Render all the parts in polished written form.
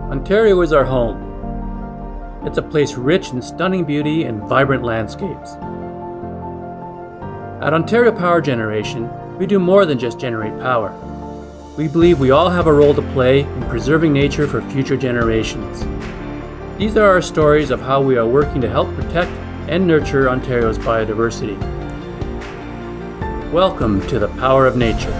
Ontario is our home. It's a place rich in stunning beauty and vibrant landscapes. At Ontario Power Generation, we do more than just generate power. We believe we all have a role to play in preserving nature for future generations. These are our stories of how we are working to help protect and nurture Ontario's biodiversity. Welcome to the power of nature.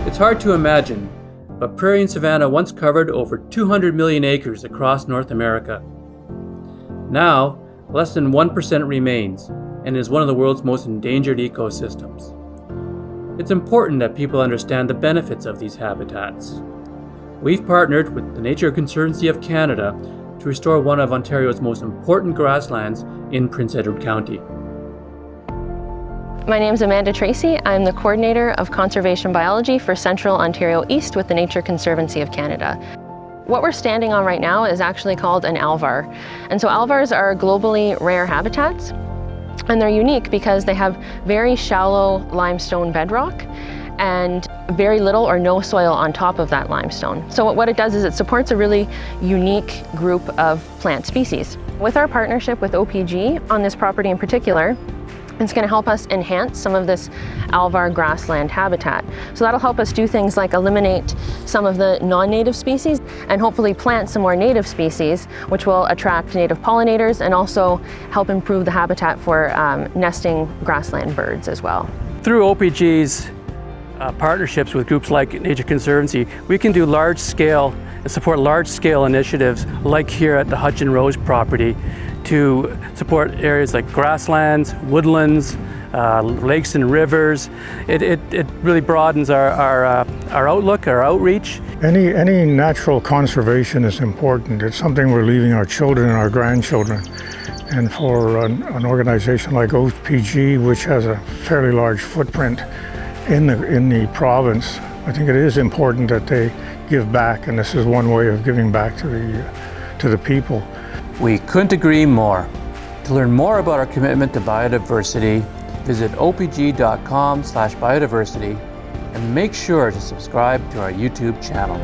It's hard to imagine, but prairie and savanna once covered over 200 million acres across North America. Now, less than 1% remains and is one of the world's most endangered ecosystems. It's important that people understand the benefits of these habitats. We've partnered with the Nature Conservancy of Canada to restore one of Ontario's most important grasslands in Prince Edward County. My name is Amanda Tracy. I'm the Coordinator of Conservation Biology for Central Ontario East with the Nature Conservancy of Canada. What we're standing on right now is actually called an alvar. And so alvars are globally rare habitats, and they're unique because they have very shallow limestone bedrock and very little or no soil on top of that limestone. So what it does is it supports a really unique group of plant species. With our partnership with OPG on this property in particular, it's going to help us enhance some of this alvar grassland habitat. So that'll help us do things like eliminate some of the non-native species and hopefully plant some more native species, which will attract native pollinators and also help improve the habitat for nesting grassland birds as well. Through OPG's partnerships with groups like Nature Conservancy, we can do support large-scale initiatives like here at the Hutchin Rose property to support areas like grasslands, woodlands, lakes and rivers. It really broadens our outlook, our outreach. Any natural conservation is important. It's something we're leaving our children and our grandchildren. And for an organization like OPG, which has a fairly large footprint in the province, I think it is important that they give back, and this is one way of giving back to the people. We couldn't agree more. To learn more about our commitment to biodiversity, visit opg.com/biodiversity and make sure to subscribe to our YouTube channel.